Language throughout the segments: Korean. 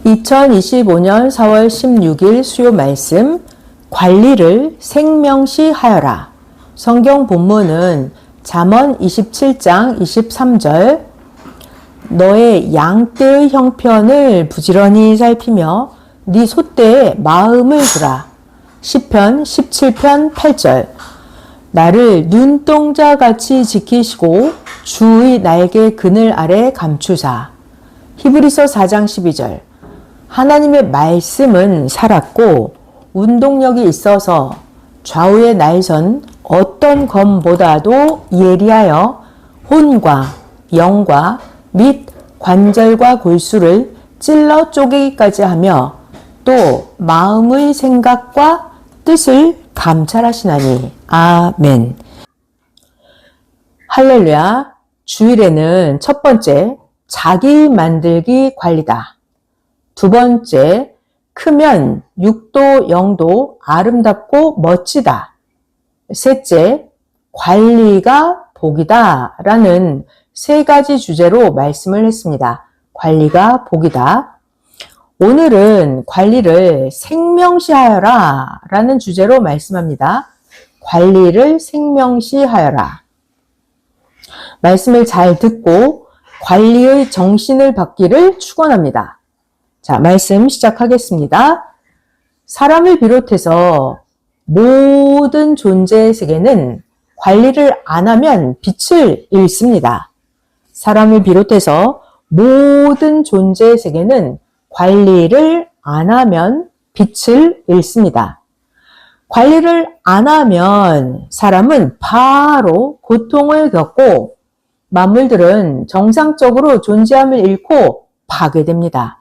2025년 4월 16일 수요 말씀, 관리를 생명시하여라. 성경 본문은 잠언 27장 23절, 너의 양떼의 형편을 부지런히 살피며 네 소떼에 마음을 두라. 시편 17편 8절, 나를 눈동자같이 지키시고 주의 날개 그늘 아래 감추사. 히브리서 4장 12절, 하나님의 말씀은 살았고 운동력이 있어서 좌우의 날선 어떤 검보다도 예리하여 혼과 영과 및 관절과 골수를 찔러 쪼개기까지 하며 또 마음의 생각과 뜻을 감찰하시나니. 아멘. 할렐루야. 주일에는 첫 번째, 자기 만들기 관리다. 두 번째, 크면 육도 영도 아름답고 멋지다. 셋째, 관리가 복이다 라는 세 가지 주제로 말씀을 했습니다. 관리가 복이다. 오늘은 관리를 생명시하여라 라는 주제로 말씀합니다. 관리를 생명시하여라. 말씀을 잘 듣고 관리의 정신을 받기를 축원합니다. 자, 말씀 시작하겠습니다. 사람을 비롯해서 모든 존재의 세계는 관리를 안 하면 빛을 잃습니다. 사람을 비롯해서 모든 존재의 세계는 관리를 안 하면 빛을 잃습니다. 관리를 안 하면 사람은 바로 고통을 겪고 만물들은 정상적으로 존재함을 잃고 파괴됩니다.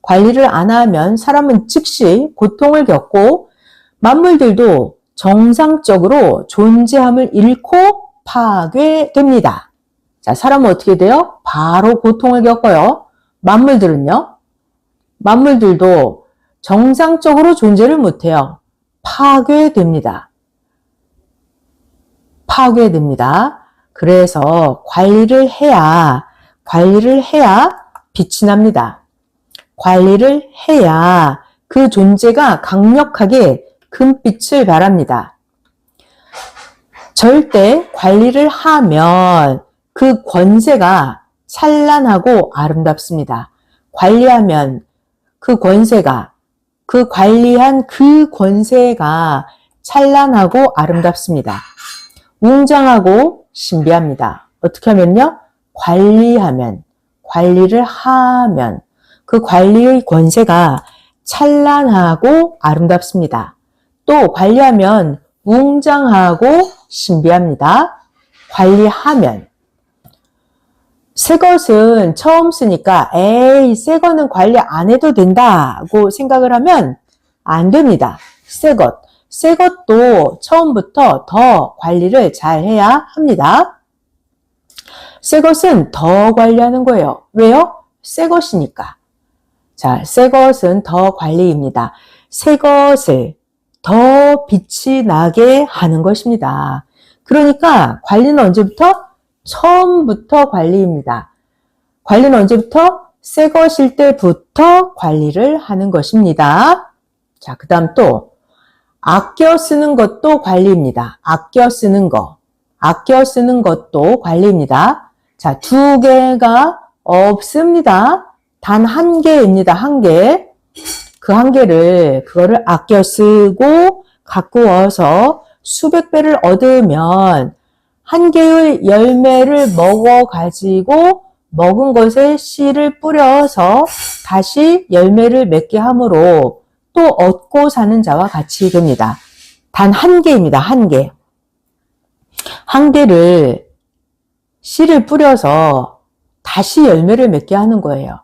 관리를 안 하면 사람은 즉시 고통을 겪고 만물들도 정상적으로 존재함을 잃고 파괴됩니다. 자, 사람은 어떻게 돼요? 바로 고통을 겪어요. 만물들은요? 만물들도 정상적으로 존재를 못해요. 파괴됩니다. 파괴됩니다. 그래서 관리를 해야 빛이 납니다. 관리를 해야 그 존재가 강력하게 금빛을 발합니다. 절대 관리를 하면 그 권세가 찬란하고 아름답습니다. 관리하면 그 권세가, 그 관리한 그 권세가 찬란하고 아름답습니다. 웅장하고 신비합니다. 어떻게 하면요? 관리를 하면 그 관리의 권세가 찬란하고 아름답습니다. 또 관리하면 웅장하고 신비합니다. 관리하면. 새 것은 처음 쓰니까 새 거는 관리 안 해도 된다고 생각을 하면 안 됩니다. 새 것도 처음부터 더 관리를 잘 해야 합니다. 새 것은 더 관리하는 거예요. 왜요? 새 것이니까. 자, 새 것은 더 관리입니다. 새 것을 더 빛이 나게 하는 것입니다. 그러니까 관리는 언제부터? 처음부터 관리입니다. 관리는 언제부터? 새 것일 때부터 관리를 하는 것입니다. 자, 그 다음 또 아껴 쓰는 것도 관리입니다. 아껴 쓰는 것도 관리입니다. 자, 두 개가 없습니다. 단 한 개입니다. 한 개. 그 한 개를, 그거를 아껴 쓰고 가꾸어서 수백 배를 얻으면 한 개의 열매를 먹어가지고 먹은 것에 씨를 뿌려서 다시 열매를 맺게 함으로 또 얻고 사는 자와 같이 됩니다. 단 한 개입니다. 한 개. 한 개를 씨를 뿌려서 다시 열매를 맺게 하는 거예요.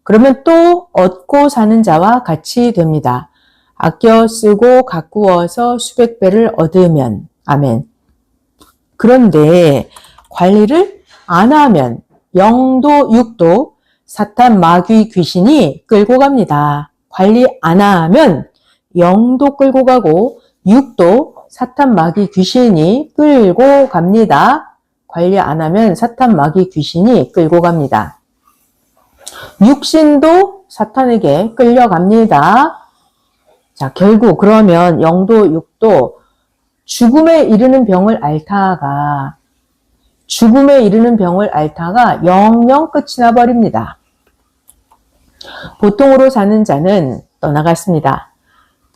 그러면 또 얻고 사는 자와 같이 됩니다. 아껴 쓰고 가꾸어서 수백 배를 얻으면. 아멘. 그런데 관리를 안 하면 영도 육도 사탄 마귀 귀신이 끌고 갑니다. 관리 안 하면 영도 끌고 가고 육도 사탄 마귀 귀신이 끌고 갑니다. 관리 안 하면 사탄 마귀 귀신이 끌고 갑니다. 육신도 사탄에게 끌려갑니다. 자, 결국 그러면 영도 육도 죽음에 이르는 병을 앓다가 영영 끝이 나버립니다. 보통으로 사는 자는 떠나갔습니다.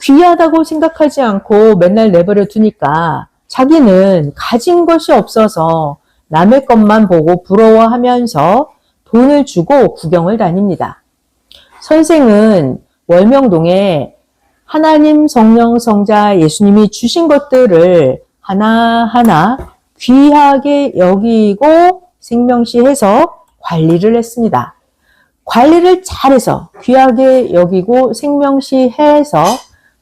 귀하다고 생각하지 않고 맨날 내버려 두니까 자기는 가진 것이 없어서 남의 것만 보고 부러워하면서 돈을 주고 구경을 다닙니다. 선생은 월명동에 하나님 성령 성자 예수님이 주신 것들을 하나하나 귀하게 여기고 생명시해서 관리를 했습니다. 관리를 잘해서 귀하게 여기고 생명시해서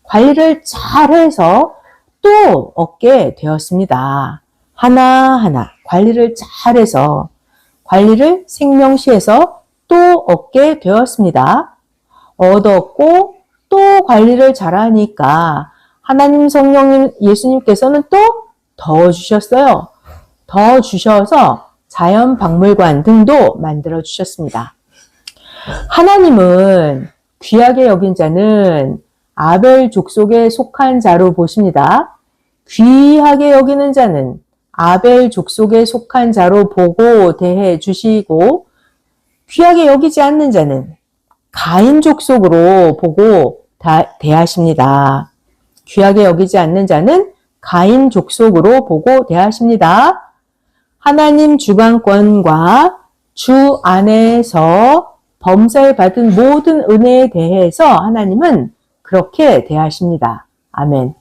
관리를 잘해서 또 얻게 되었습니다. 하나하나 관리를 잘해서 관리를 생명시해서 또 얻게 되었습니다. 얻었고 또 관리를 잘하니까 하나님 성령 예수님께서는 또 더 주셨어요. 더 주셔서 자연 박물관 등도 만들어 주셨습니다. 하나님은 귀하게 여긴 자는 아벨 족속에 속한 자로 보십니다. 귀하게 여기는 자는 아벨 족속에 속한 자로 보고 대해 주시고 귀하게 여기지 않는 자는 가인 족속으로 보고 대하십니다. 귀하게 여기지 않는 자는 가인 족속으로 보고 대하십니다. 하나님 주관권과 주 안에서 범사에 받은 모든 은혜에 대해서 하나님은 그렇게 대하십니다. 아멘.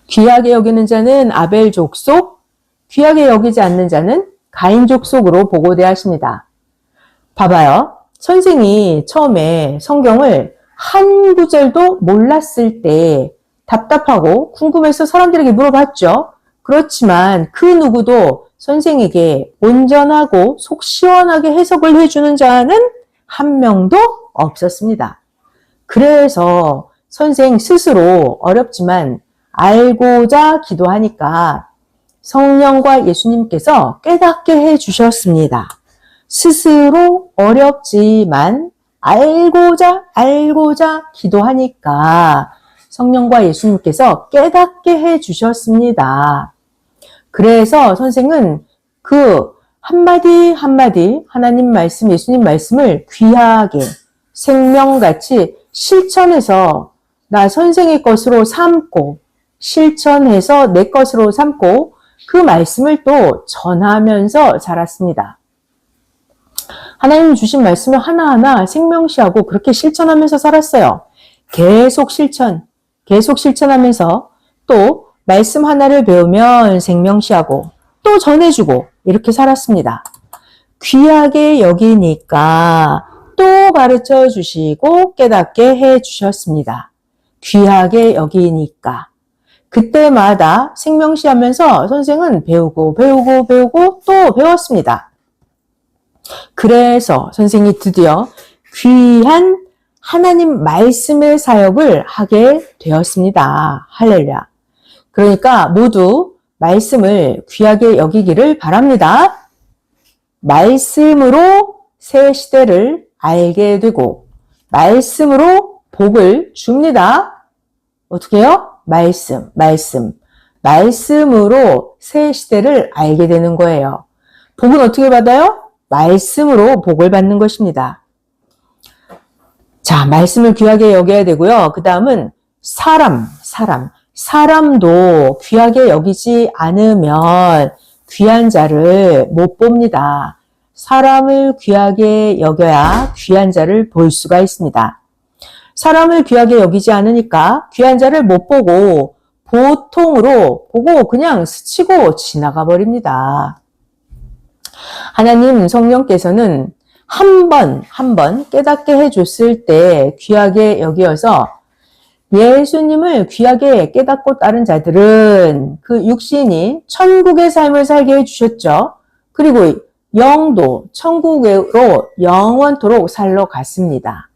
귀하게 여기는 자는 아벨 족속, 귀하게 여기지 않는 자는 가인 족속으로 보고 대하십니다. 봐봐요. 선생이 처음에 성경을 한 구절도 몰랐을 때 답답하고 궁금해서 사람들에게 물어봤죠. 그렇지만 그 누구도 선생에게 온전하고 속 시원하게 해석을 해주는 자는 한 명도 없었습니다. 그래서 선생 스스로 어렵지만 알고자 기도하니까 성령과 예수님께서 깨닫게 해주셨습니다. 스스로 어렵지만 알고자 기도하니까 성령과 예수님께서 깨닫게 해주셨습니다. 그래서 선생은 그 한마디 한마디 하나님 말씀, 예수님 말씀을 귀하게 생명같이 실천해서 나 선생의 것으로 삼고 실천해서 내 것으로 삼고 그 말씀을 또 전하면서 자랐습니다. 하나님 주신 말씀을 하나하나 생명시하고 그렇게 실천하면서 살았어요. 계속 실천하면서 또 말씀 하나를 배우면 생명시하고 또 전해주고 이렇게 살았습니다. 귀하게 여기니까 또 가르쳐 주시고 깨닫게 해 주셨습니다. 귀하게 여기니까. 그때마다 생명시하면서 선생은 배우고 또 배웠습니다. 그래서 선생이 드디어 귀한 하나님 말씀의 사역을 하게 되었습니다. 할렐루야. 그러니까 모두 말씀을 귀하게 여기기를 바랍니다. 말씀으로 새 시대를 알게 되고 말씀으로 복을 줍니다. 어떻게 해요? 말씀으로 새 시대를 알게 되는 거예요. 복은 어떻게 받아요? 말씀으로 복을 받는 것입니다. 자, 말씀을 귀하게 여겨야 되고요. 그 다음은 사람도 귀하게 여기지 않으면 귀한 자를 못 봅니다. 사람을 귀하게 여겨야 귀한 자를 볼 수가 있습니다. 사람을 귀하게 여기지 않으니까 귀한 자를 못 보고 보통으로 보고 그냥 스치고 지나가 버립니다. 하나님 성령께서는 한 번 깨닫게 해줬을 때 귀하게 여기어서 예수님을 귀하게 깨닫고 따른 자들은 그 육신이 천국의 삶을 살게 해주셨죠. 그리고 영도 천국으로 영원토록 살러 갔습니다.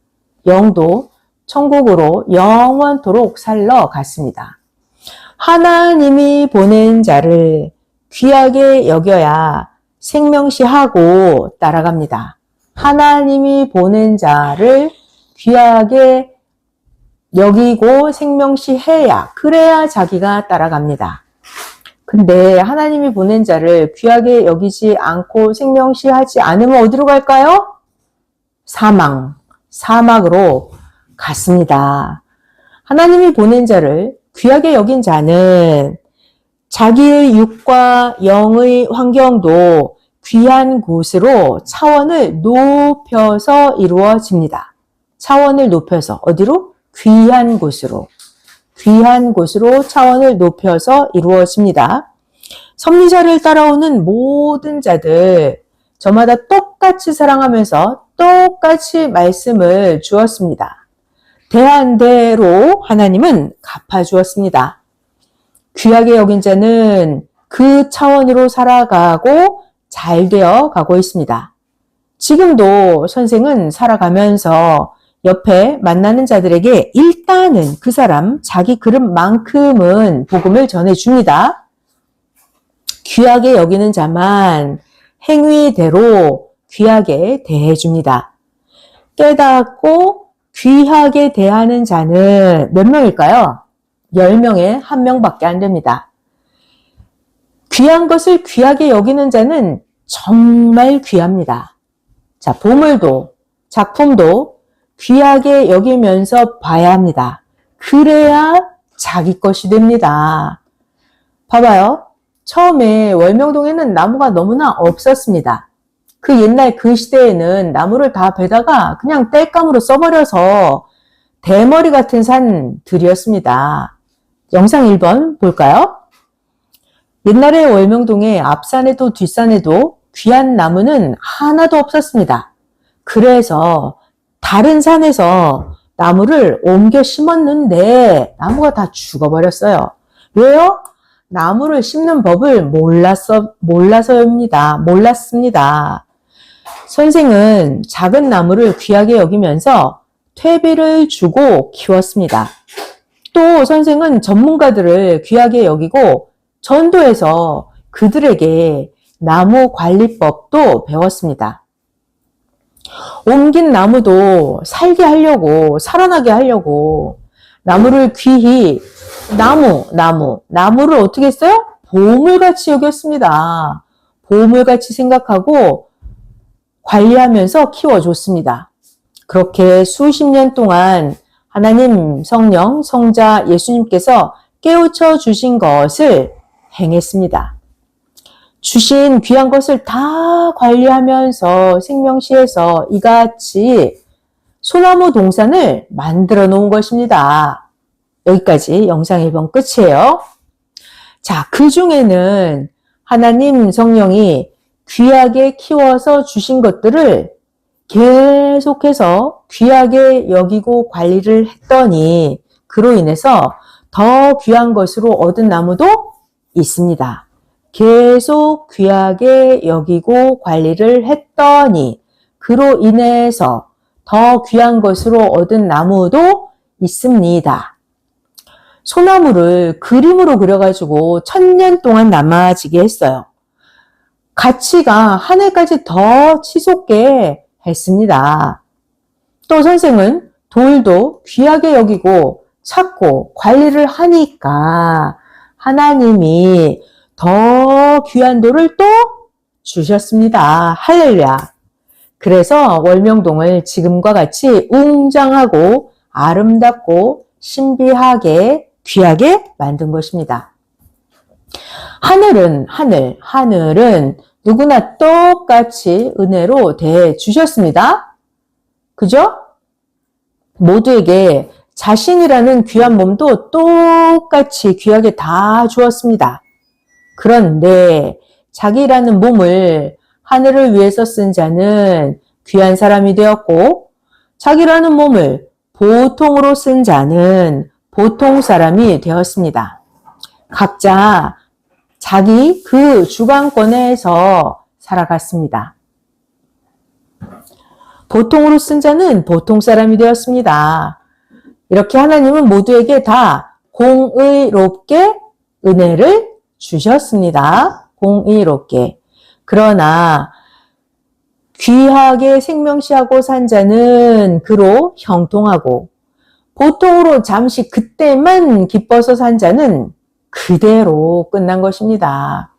영도 천국으로 영원토록 살러 갔습니다. 하나님이 보낸 자를 귀하게 여겨야 생명시하고 따라갑니다. 하나님이 보낸 자를 귀하게 여기고 생명시해야, 그래야 자기가 따라갑니다. 근데 하나님이 보낸 자를 귀하게 여기지 않고 생명시하지 않으면 어디로 갈까요? 사막으로 갔습니다. 하나님이 보낸 자를 귀하게 여긴 자는 자기의 육과 영의 환경도 귀한 곳으로 차원을 높여서 이루어집니다. 차원을 높여서 어디로? 귀한 곳으로 차원을 높여서 이루어집니다. 섭리자를 따라오는 모든 자들, 저마다 똑같이 사랑하면서 똑같이 말씀을 주었습니다. 대한 대로 하나님은 갚아주었습니다. 귀하게 여긴 자는 그 차원으로 살아가고 잘 되어 가고 있습니다. 지금도 선생은 살아가면서 옆에 만나는 자들에게 일단은 그 사람 자기 그릇만큼은 복음을 전해줍니다. 귀하게 여기는 자만 행위대로 귀하게 대해줍니다. 깨닫고 귀하게 대하는 자는 몇 명일까요? 10명에 1명밖에 안 됩니다. 귀한 것을 귀하게 여기는 자는 정말 귀합니다. 자, 보물도, 작품도 귀하게 여기면서 봐야 합니다. 그래야 자기 것이 됩니다. 봐봐요. 처음에 월명동에는 나무가 너무나 없었습니다. 그 옛날 그 시대에는 나무를 다 베다가 그냥 땔감으로 써버려서 대머리 같은 산들이었습니다. 영상 1번 볼까요? 옛날에 월명동의 앞산에도 뒷산에도 귀한 나무는 하나도 없었습니다. 그래서 다른 산에서 나무를 옮겨 심었는데 나무가 다 죽어버렸어요. 왜요? 나무를 심는 법을 몰랐습니다. 선생은 작은 나무를 귀하게 여기면서 퇴비를 주고 키웠습니다. 또 선생은 전문가들을 귀하게 여기고 전도해서 그들에게 나무 관리법도 배웠습니다. 옮긴 나무도 살게 하려고, 살아나게 하려고 나무를 귀히 나무를 어떻게 했어요? 보물같이 여겼습니다. 보물같이 생각하고 관리하면서 키워줬습니다. 그렇게 수십 년 동안 하나님, 성령, 성자, 예수님께서 깨우쳐 주신 것을 행했습니다. 주신 귀한 것을 다 관리하면서 생명시에서 이같이 소나무 동산을 만들어 놓은 것입니다. 여기까지 영상 1번 끝이에요. 자, 그 중에는 하나님 성령이 귀하게 키워서 주신 것들을 계속해서 귀하게 여기고 관리를 했더니 그로 인해서 더 귀한 것으로 얻은 나무도 있습니다. 계속 귀하게 여기고 관리를 했더니 그로 인해서 더 귀한 것으로 얻은 나무도 있습니다. 소나무를 그림으로 그려가지고 1000년 동안 남아지게 했어요. 가치가 하늘까지 더 치솟게 했습니다. 또 선생은 돌도 귀하게 여기고 찾고 관리를 하니까 하나님이 더 귀한 돌을 또 주셨습니다. 할렐루야. 그래서 월명동을 지금과 같이 웅장하고 아름답고 신비하게 귀하게 만든 것입니다. 하늘은 누구나 똑같이 은혜로 대해 주셨습니다. 그죠? 모두에게 자신이라는 귀한 몸도 똑같이 귀하게 다 주었습니다. 그런데 자기라는 몸을 하늘을 위해서 쓴 자는 귀한 사람이 되었고 자기라는 몸을 보통으로 쓴 자는 보통 사람이 되었습니다. 각자 자기 그 주관권에서 살아갔습니다. 보통으로 쓴 자는 보통 사람이 되었습니다. 이렇게 하나님은 모두에게 다 공의롭게 은혜를 주셨습니다. 공의롭게. 그러나 귀하게 생명시하고 산 자는 그로 형통하고 보통으로 잠시 그때만 기뻐서 산 자는 그대로 끝난 것입니다.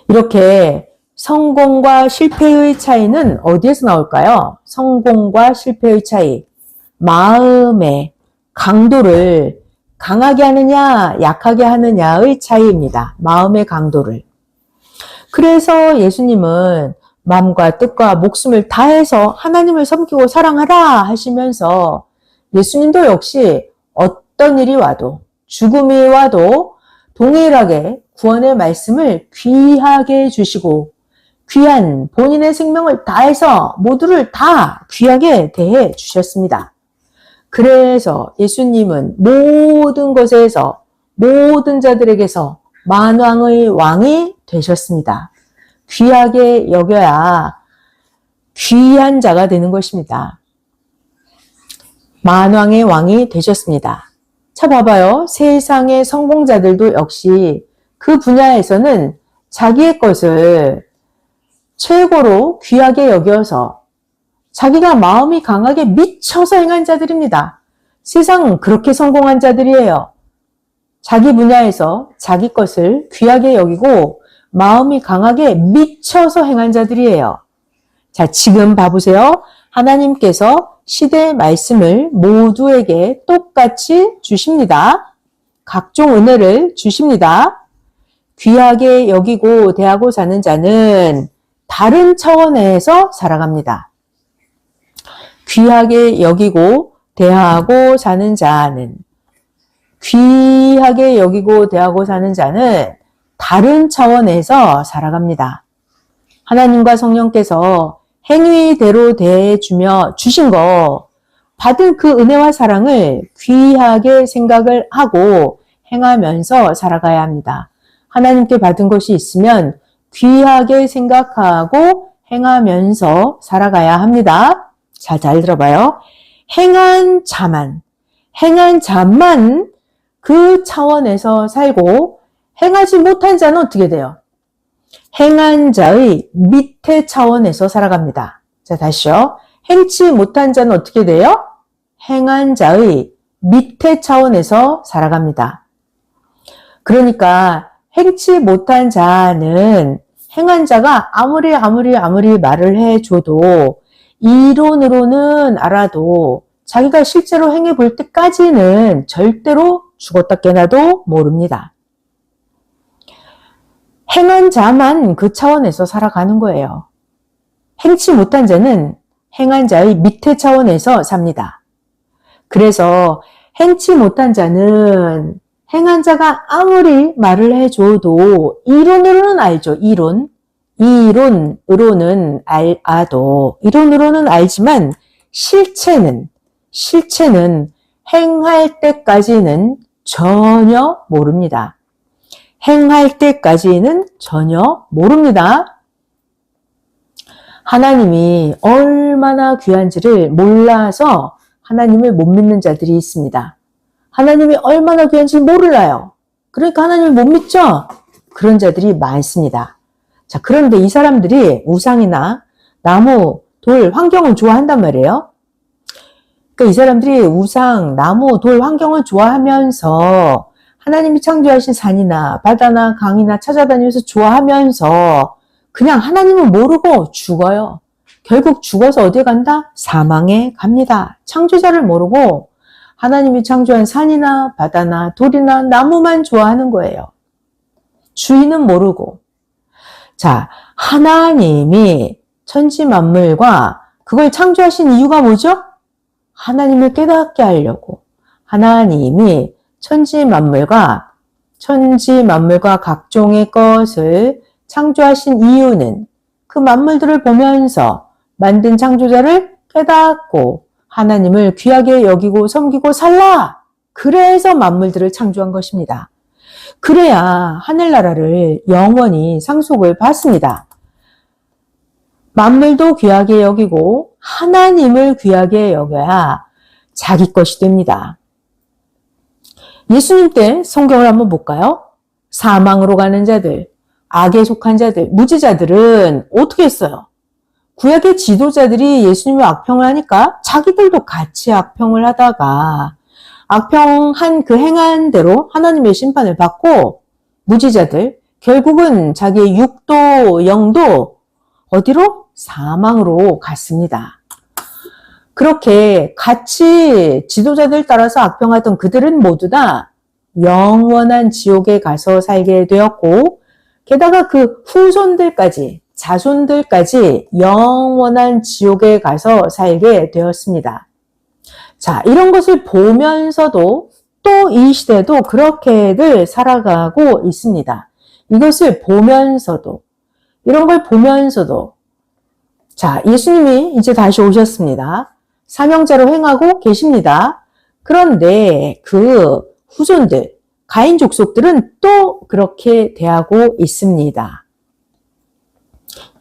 이렇게 성공과 실패의 차이는 어디에서 나올까요? 성공과 실패의 차이. 마음의 강도를 강하게 하느냐, 약하게 하느냐의 차이입니다. 마음의 강도를. 그래서 예수님은 마음과 뜻과 목숨을 다해서 하나님을 섬기고 사랑하라 하시면서 예수님도 역시 어떤 일이 와도 죽음이 와도 동일하게 구원의 말씀을 귀하게 해주시고 귀한 본인의 생명을 다해서 모두를 다 귀하게 대해 주셨습니다. 그래서 예수님은 모든 것에서 모든 자들에게서 만왕의 왕이 되셨습니다. 귀하게 여겨야 귀한 자가 되는 것입니다. 만왕의 왕이 되셨습니다. 자, 봐봐요. 세상의 성공자들도 역시 그 분야에서는 자기의 것을 최고로 귀하게 여겨서 자기가 마음이 강하게 미쳐서 행한 자들입니다. 세상은 그렇게 성공한 자들이에요. 자기 분야에서 자기 것을 귀하게 여기고 마음이 강하게 미쳐서 행한 자들이에요. 자, 지금 봐보세요. 하나님께서 시대의 말씀을 모두에게 똑같이 주십니다. 각종 은혜를 주십니다. 귀하게 여기고 대하고 사는 자는 다른 차원에서 살아갑니다. 귀하게 여기고 대하고 사는 자는 귀하게 여기고 대하고 사는 자는 다른 차원에서 살아갑니다. 하나님과 성령께서 행위대로 대해주며 주신 거 받은 그 은혜와 사랑을 귀하게 생각을 하고 행하면서 살아가야 합니다. 하나님께 받은 것이 있으면 귀하게 생각하고 행하면서 살아가야 합니다. 잘 들어봐요. 행한 자만 그 차원에서 살고 행하지 못한 자는 어떻게 돼요? 행한 자의 밑에 차원에서 살아갑니다. 자, 다시요. 행치 못한 자는 어떻게 돼요? 행한 자의 밑에 차원에서 살아갑니다. 그러니까 행치 못한 자는 행한 자가 아무리 말을 해줘도 이론으로는 알아도 자기가 실제로 행해 볼 때까지는 절대로 죽었다 깨나도 모릅니다. 행한 자만 그 차원에서 살아가는 거예요. 행치 못한 자는 행한 자의 밑에 차원에서 삽니다. 그래서 행치 못한 자는 행한 자가 아무리 말을 해줘도 이론으로는 알죠. 이론으로는 이론으로는 알지만 실체는 행할 때까지는 전혀 모릅니다. 행할 때까지는 전혀 모릅니다. 하나님이 얼마나 귀한지를 몰라서 하나님을 못 믿는 자들이 있습니다. 하나님이 얼마나 귀한지를 몰라요. 그러니까 하나님을 못 믿죠? 그런 자들이 많습니다. 자, 그런데 이 사람들이 우상이나 나무, 돌, 환경을 좋아한단 말이에요. 그러니까 이 사람들이 우상, 나무, 돌, 환경을 좋아하면서 하나님이 창조하신 산이나 바다나 강이나 찾아다니면서 좋아하면서 그냥 하나님은 모르고 죽어요. 결국 죽어서 어디에 간다? 사망에 갑니다. 창조자를 모르고 하나님이 창조한 산이나 바다나 돌이나 나무만 좋아하는 거예요. 주인은 모르고. 자, 하나님이 천지 만물과 그걸 창조하신 이유가 뭐죠? 하나님을 깨닫게 하려고. 하나님이 천지 만물과 각종의 것을 창조하신 이유는 그 만물들을 보면서 만든 창조자를 깨닫고 하나님을 귀하게 여기고 섬기고 살라. 그래서 만물들을 창조한 것입니다. 그래야 하늘나라를 영원히 상속을 받습니다. 만물도 귀하게 여기고 하나님을 귀하게 여겨야 자기 것이 됩니다. 예수님 때 성경을 한번 볼까요? 사망으로 가는 자들, 악에 속한 자들, 무지자들은 어떻게 했어요? 구약의 지도자들이 예수님의 악평을 하니까 자기들도 같이 악평을 하다가 악평한 그 행한 대로 하나님의 심판을 받고 무지자들 결국은 자기의 육도 영도 어디로? 사망으로 갔습니다. 그렇게 같이 지도자들 따라서 악평하던 그들은 모두 다 영원한 지옥에 가서 살게 되었고 게다가 그 후손들까지 자손들까지 영원한 지옥에 가서 살게 되었습니다. 자, 이런 것을 보면서도 또 이 시대도 그렇게들 살아가고 있습니다. 이것을 보면서도 이런 걸 보면서도 자, 예수님이 이제 다시 오셨습니다. 사명자로 행하고 계십니다. 그런데 그 후손들, 가인 족속들은 또 그렇게 대하고 있습니다.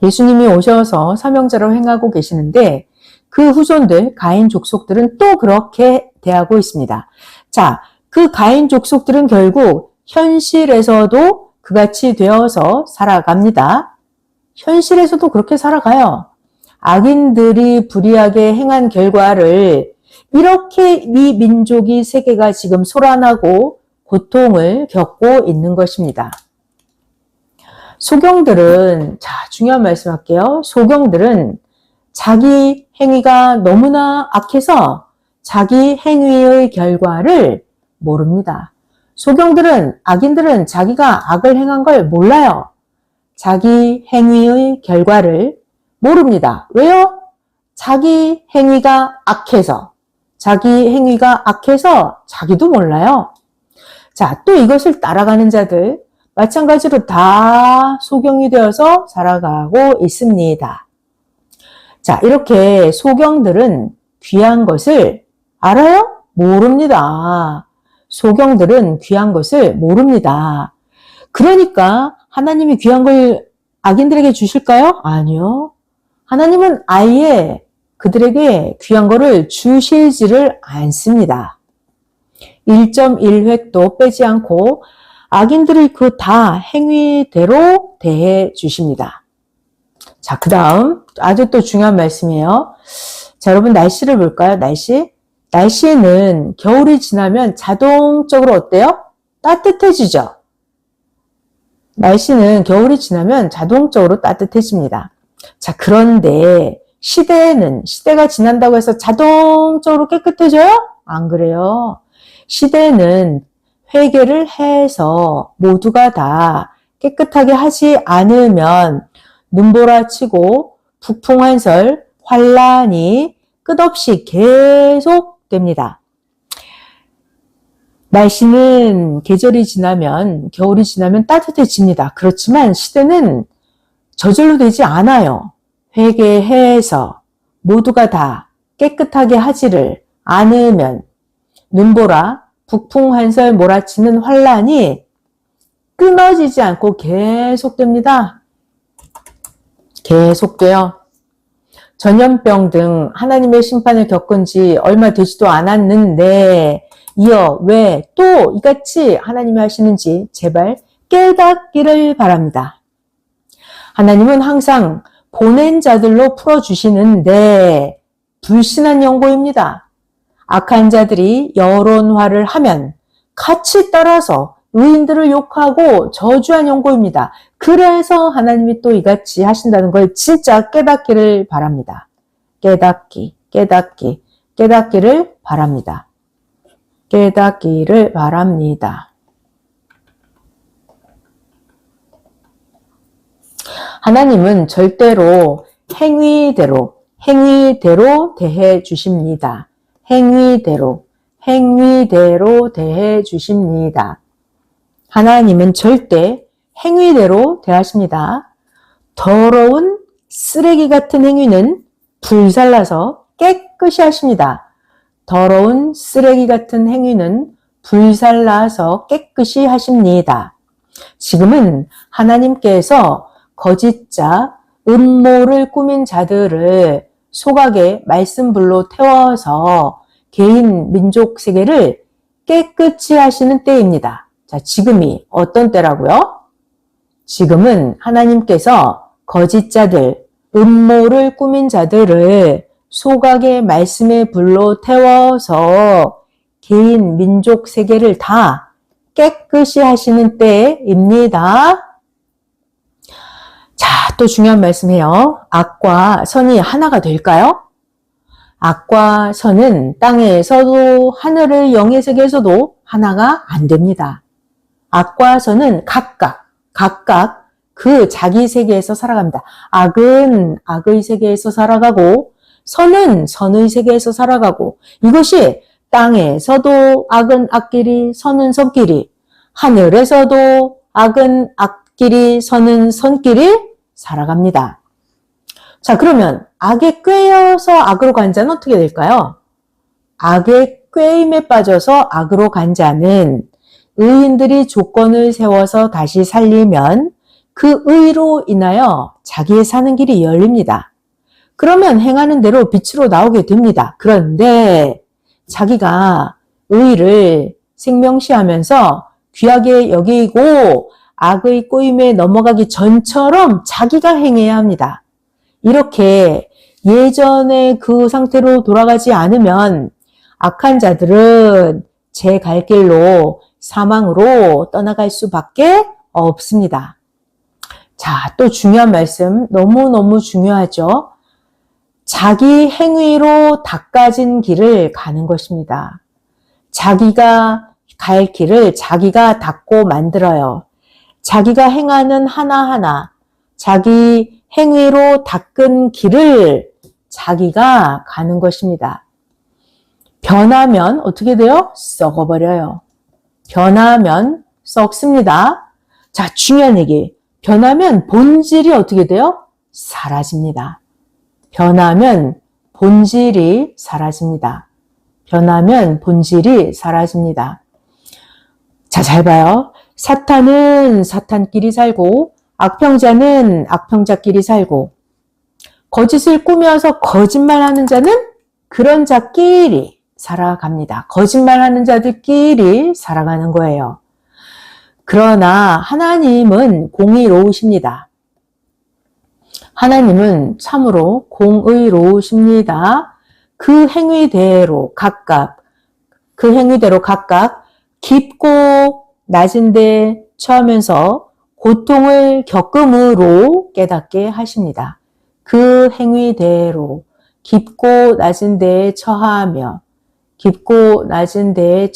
예수님이 오셔서 사명자로 행하고 계시는데 그 후손들, 가인 족속들은 또 그렇게 대하고 있습니다. 자, 그 가인 족속들은 결국 현실에서도 그같이 되어서 살아갑니다. 현실에서도 그렇게 살아가요. 악인들이 불의하게 행한 결과를 이렇게 이 민족이 세계가 지금 소란하고 고통을 겪고 있는 것입니다. 소경들은, 자, 중요한 말씀 할게요. 소경들은 자기 행위가 너무나 악해서 자기 행위의 결과를 모릅니다. 소경들은, 악인들은 자기가 악을 행한 걸 몰라요. 자기 행위의 결과를 모릅니다. 왜요? 자기 행위가 악해서. 자기 행위가 악해서 자기도 몰라요. 자, 또 이것을 따라가는 자들, 마찬가지로 다 소경이 되어서 살아가고 있습니다. 자, 이렇게 소경들은 귀한 것을 알아요? 모릅니다. 소경들은 귀한 것을 모릅니다. 그러니까 하나님이 귀한 걸 악인들에게 주실까요? 아니요. 하나님은 아예 그들에게 귀한 거를 주시지를 않습니다. 1.1획도 빼지 않고 악인들의 그 다 행위대로 대해 주십니다. 자, 그 다음 아주 또 중요한 말씀이에요. 자, 여러분 날씨를 볼까요? 날씨에는 겨울이 지나면 자동적으로 어때요? 따뜻해지죠? 날씨는 겨울이 지나면 자동적으로 따뜻해집니다. 자, 그런데 시대가 지난다고 해서 자동적으로 깨끗해져요? 안 그래요. 시대는 회개를 해서 모두가 다 깨끗하게 하지 않으면 눈보라치고 북풍한설, 환란이 끝없이 계속됩니다. 날씨는 계절이 지나면, 겨울이 지나면 따뜻해집니다. 그렇지만 시대는 저절로 되지 않아요. 회개해서 모두가 다 깨끗하게 하지를 않으면 눈보라, 북풍한설 몰아치는 환란이 끊어지지 않고 계속됩니다. 계속돼요. 전염병 등 하나님의 심판을 겪은 지 얼마 되지도 않았는데 이어 왜 또 이같이 하나님이 하시는지 제발 깨닫기를 바랍니다. 하나님은 항상 보낸 자들로 풀어주시는데 불신한 연고입니다. 악한 자들이 여론화를 하면 같이 따라서 의인들을 욕하고 저주한 연고입니다. 그래서 하나님이 또 이같이 하신다는 걸 진짜 깨닫기를 바랍니다. 깨닫기를 바랍니다. 깨닫기를 바랍니다. 하나님은 절대로 행위대로 대해 주십니다. 행위대로 대해 주십니다. 하나님은 절대 행위대로 대하십니다. 더러운 쓰레기 같은 행위는 불살라서 깨끗이 하십니다. 더러운 쓰레기 같은 행위는 불살라서 깨끗이 하십니다. 지금은 하나님께서 거짓자, 음모를 꾸민 자들을 소각의 말씀불로 태워서 개인 민족 세계를 깨끗이 하시는 때입니다. 자, 지금이 어떤 때라고요? 지금은 하나님께서 거짓자들, 음모를 꾸민 자들을 소각의 말씀의 불로 태워서 개인, 민족, 세계를 다 깨끗이 하시는 때입니다. 자, 또 중요한 말씀이에요. 악과 선이 하나가 될까요? 악과 선은 땅에서도 하늘의 영의 세계에서도 하나가 안 됩니다. 악과 선은 각각 그 자기 세계에서 살아갑니다. 악은 악의 세계에서 살아가고 선은 선의 세계에서 살아가고 이것이 땅에서도 악은 악끼리 선은 선끼리 하늘에서도 악은 악끼리 선은 선끼리 살아갑니다. 자, 그러면 악에 꿰어서 악으로 간 자는 어떻게 될까요? 악의 꿰임에 빠져서 악으로 간 자는 의인들이 조건을 세워서 다시 살리면 그 의로 인하여 자기의 사는 길이 열립니다. 그러면 행하는 대로 빛으로 나오게 됩니다. 그런데 자기가 의를 생명시하면서 귀하게 여기고 악의 꼬임에 넘어가기 전처럼 자기가 행해야 합니다. 이렇게 예전의 그 상태로 돌아가지 않으면 악한 자들은 제 갈 길로 사망으로 떠나갈 수밖에 없습니다. 자, 또 중요한 말씀, 너무너무 중요하죠. 자기 행위로 닦아진 길을 가는 것입니다. 자기가 갈 길을 자기가 닦고 만들어요. 자기가 행하는 하나하나, 자기 행위로 닦은 길을 자기가 가는 것입니다. 변하면 어떻게 돼요? 썩어버려요. 변하면 썩습니다. 자, 중요한 얘기. 변하면 본질이 어떻게 돼요? 사라집니다. 변하면 본질이 사라집니다. 변하면 본질이 사라집니다. 자, 잘 봐요. 사탄은 사탄끼리 살고 악평자는 악평자끼리 살고 거짓을 꾸며서 거짓말하는 자는 그런 자끼리 살아갑니다. 거짓말하는 자들끼리 살아가는 거예요. 그러나 하나님은 공의로우십니다. 하나님은 참으로 공의로우십니다. 그 행위대로 각각 깊고 낮은 데 처하면서 고통을 겪음으로 깨닫게 하십니다. 그 행위대로 깊고 낮은 데에 처하며 깊고 낮은 데에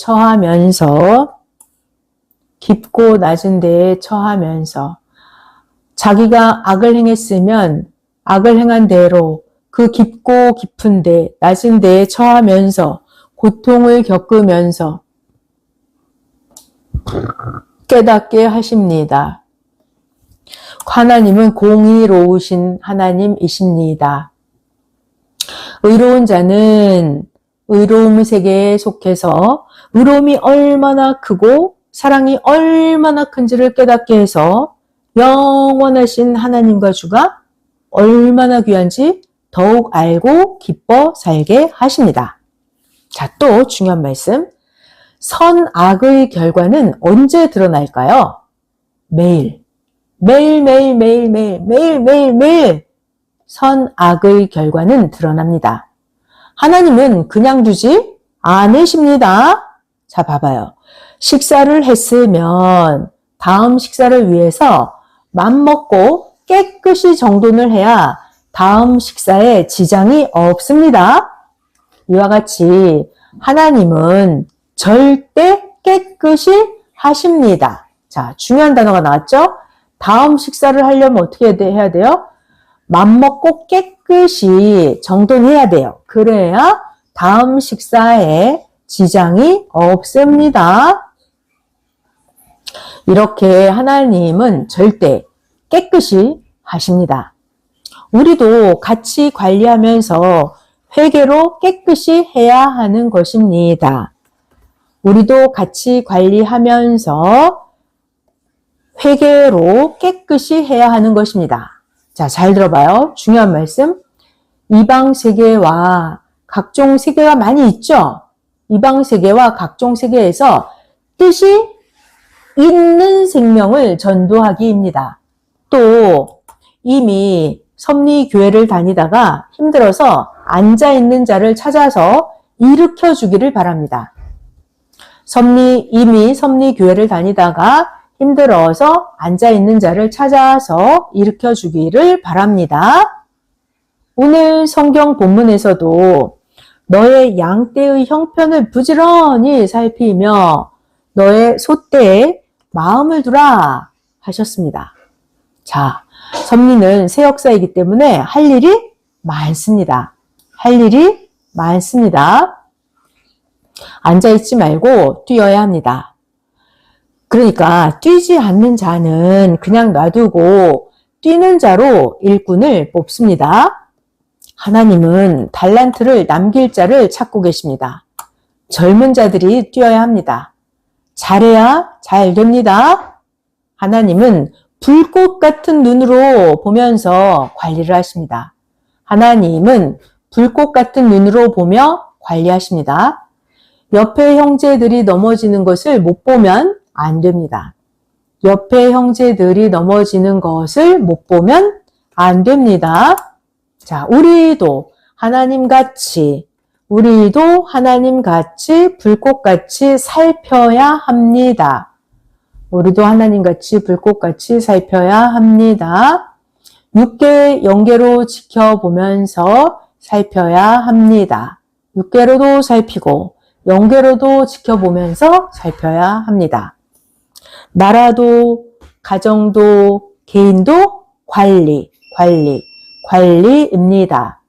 처하면서 자기가 악을 행했으면 악을 행한 대로 그 깊고 깊은 데 낮은 데에 처하면서 고통을 겪으면서 깨닫게 하십니다. 하나님은 공의로우신 하나님이십니다. 의로운 자는 의로움 세계에 속해서 의로움이 얼마나 크고 사랑이 얼마나 큰지를 깨닫게 해서 영원하신 하나님과 주가 얼마나 귀한지 더욱 알고 기뻐 살게 하십니다. 자, 또 중요한 말씀. 선악의 결과는 언제 드러날까요? 매일 선악의 결과는 드러납니다. 하나님은 그냥 두지 않으십니다. 자, 봐봐요. 식사를 했으면 다음 식사를 위해서 맘먹고 깨끗이 정돈을 해야 다음 식사에 지장이 없습니다. 이와 같이 하나님은 절대 깨끗이 하십니다. 자, 중요한 단어가 나왔죠? 다음 식사를 하려면 어떻게 해야 돼요? 맘먹고 깨끗이 정돈해야 돼요. 그래야 다음 식사에 지장이 없습니다. 이렇게 하나님은 절대 깨끗이 하십니다. 우리도 같이 관리하면서 회개로 깨끗이 해야 하는 것입니다. 우리도 같이 관리하면서 회개로 깨끗이 해야 하는 것입니다. 자, 잘 들어봐요. 중요한 말씀. 이방 세계와 각종 세계가 많이 있죠? 이방 세계와 각종 세계에서 뜻이 있는 생명을 전도하기입니다. 또 이미 섭리교회를 다니다가 힘들어서 앉아있는 자를 찾아서 일으켜 주기를 바랍니다. 이미 섭리교회를 다니다가 힘들어서 앉아있는 자를 찾아서 일으켜 주기를 바랍니다. 오늘 성경 본문에서도 너의 양떼의 형편을 부지런히 살피며 너의 소떼에 마음을 두라 하셨습니다. 자, 섭리는 새 역사이기 때문에 할 일이 많습니다. 할 일이 많습니다. 앉아있지 말고 뛰어야 합니다. 그러니까 뛰지 않는 자는 그냥 놔두고 뛰는 자로 일꾼을 뽑습니다. 하나님은 달란트를 남길 자를 찾고 계십니다. 젊은 자들이 뛰어야 합니다. 잘해야 잘 됩니다. 하나님은 불꽃 같은 눈으로 보면서 관리를 하십니다. 하나님은 불꽃 같은 눈으로 보며 관리하십니다. 옆에 형제들이 넘어지는 것을 못 보면 안 됩니다. 옆에 형제들이 넘어지는 것을 못 보면 안 됩니다. 자, 우리도 하나님같이 불꽃같이 살펴야 합니다. 우리도 하나님같이 불꽃같이 살펴야 합니다. 육계 영계로 지켜보면서 살펴야 합니다. 육계로도 살피고 영계로도 지켜보면서 살펴야 합니다. 나라도 가정도 개인도 관리입니다.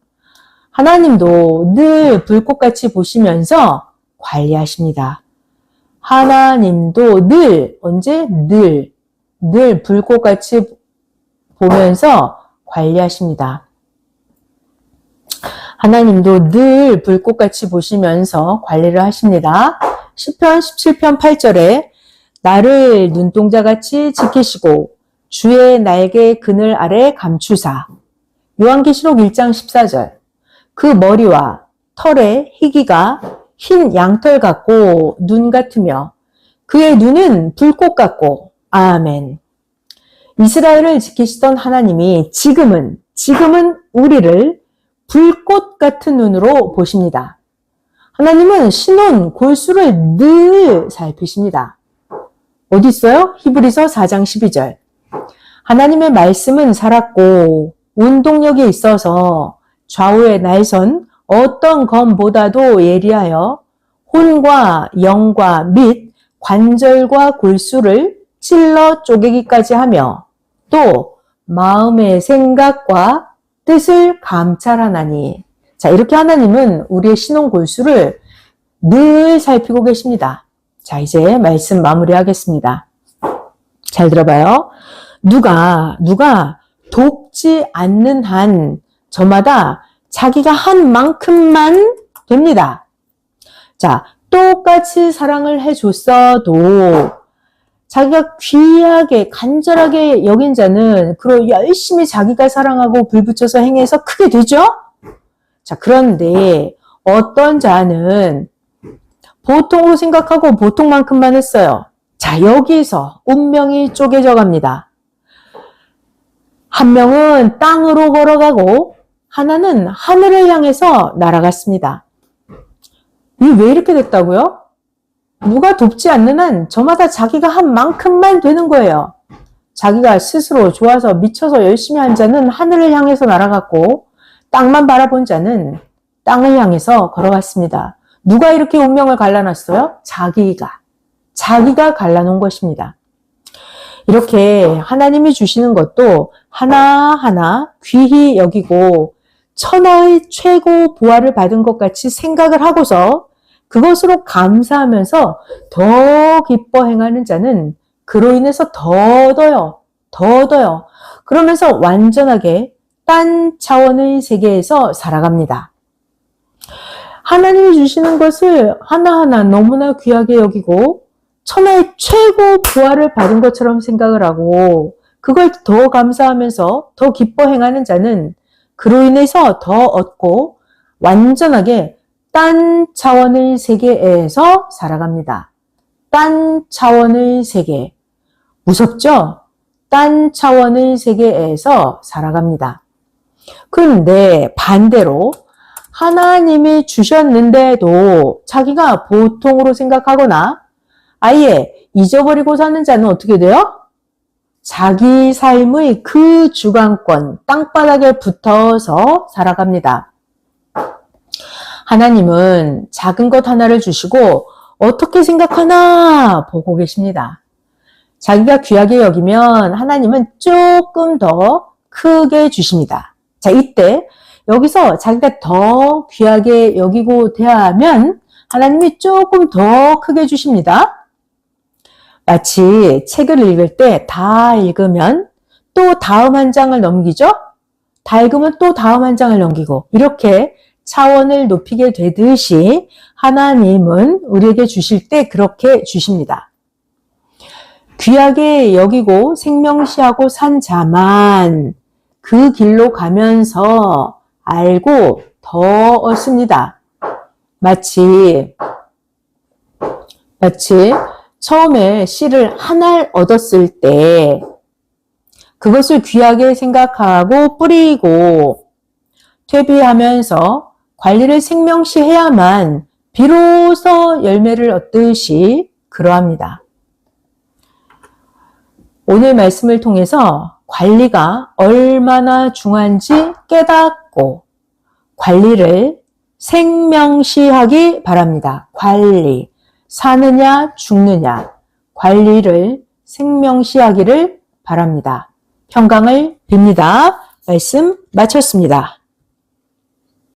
하나님도 늘 불꽃같이 보시면서 관리하십니다. 하나님도 늘 불꽃같이 보면서 관리하십니다. 하나님도 늘 불꽃같이 보시면서 관리를 하십니다. 시편 17편 8절에 나를 눈동자같이 지키시고 주의 날개 그늘 아래 감추사. 요한계시록 1장 14절. 그 머리와 털의 희기가 흰 양털 같고 눈 같으며 그의 눈은 불꽃 같고 아멘. 이스라엘을 지키시던 하나님이 지금은 우리를 불꽃 같은 눈으로 보십니다. 하나님은 신혼 골수를 늘 살피십니다. 어디 있어요? 히브리서 4장 12절. 하나님의 말씀은 살았고 운동력이 있어서 좌우의 날선 어떤 검보다도 예리하여 혼과 영과 및 관절과 골수를 찔러 쪼개기까지 하며 또 마음의 생각과 뜻을 감찰하나니. 자, 이렇게 하나님은 우리의 신혼 골수를 늘 살피고 계십니다. 자, 이제 말씀 마무리하겠습니다. 잘 들어봐요. 누가 돕지 않는 한 저마다 자기가 한 만큼만 됩니다. 자, 똑같이 사랑을 해줬어도 자기가 귀하게 간절하게 여긴 자는 그로 열심히 자기가 사랑하고 불붙여서 행해서 크게 되죠? 자, 그런데 어떤 자는 보통으로 생각하고 보통만큼만 했어요. 자, 여기서 운명이 쪼개져 갑니다. 한 명은 땅으로 걸어가고 하나는 하늘을 향해서 날아갔습니다. 이게 왜 이렇게 됐다고요? 누가 돕지 않는 한 저마다 자기가 한 만큼만 되는 거예요. 자기가 스스로 좋아서 미쳐서 열심히 한 자는 하늘을 향해서 날아갔고 땅만 바라본 자는 땅을 향해서 걸어갔습니다. 누가 이렇게 운명을 갈라놨어요? 자기가 갈라놓은 것입니다. 이렇게 하나님이 주시는 것도 하나하나 귀히 여기고 천하의 최고 보화를 받은 것 같이 생각을 하고서 그것으로 감사하면서 더 기뻐 행하는 자는 그로 인해서 더 얻어요. 그러면서 완전하게 딴 차원의 세계에서 살아갑니다. 하나님이 주시는 것을 하나하나 너무나 귀하게 여기고 천하의 최고 보화를 받은 것처럼 생각을 하고 그걸 더 감사하면서 더 기뻐 행하는 자는 그로 인해서 더 얻고 완전하게 딴 차원의 세계에서 살아갑니다. 딴 차원의 세계. 무섭죠? 딴 차원의 세계에서 살아갑니다. 그런데 반대로 하나님이 주셨는데도 자기가 보통으로 생각하거나 아예 잊어버리고 사는 자는 어떻게 돼요? 자기 삶의 그 주관권, 땅바닥에 붙어서 살아갑니다. 하나님은 작은 것 하나를 주시고 어떻게 생각하나 보고 계십니다. 자기가 귀하게 여기면 하나님은 조금 더 크게 주십니다. 자, 이때 여기서 자기가 더 귀하게 여기고 대하면 하나님이 조금 더 크게 주십니다. 마치 책을 읽을 때 다 읽으면 또 다음 한 장을 넘기죠? 다 읽으면 또 다음 한 장을 넘기고 이렇게 차원을 높이게 되듯이 하나님은 우리에게 주실 때 그렇게 주십니다. 귀하게 여기고 생명시하고 산 자만 그 길로 가면서 알고 더 얻습니다. 마치 처음에 씨를 한 알 얻었을 때 그것을 귀하게 생각하고 뿌리고 퇴비하면서 관리를 생명시해야만 비로소 열매를 얻듯이 그러합니다. 오늘 말씀을 통해서 관리가 얼마나 중요한지 깨닫고 관리를 생명시하기 바랍니다. 관리, 사느냐 죽느냐 관리를 생명시하기를 바랍니다. 평강을 빕니다. 말씀 마쳤습니다.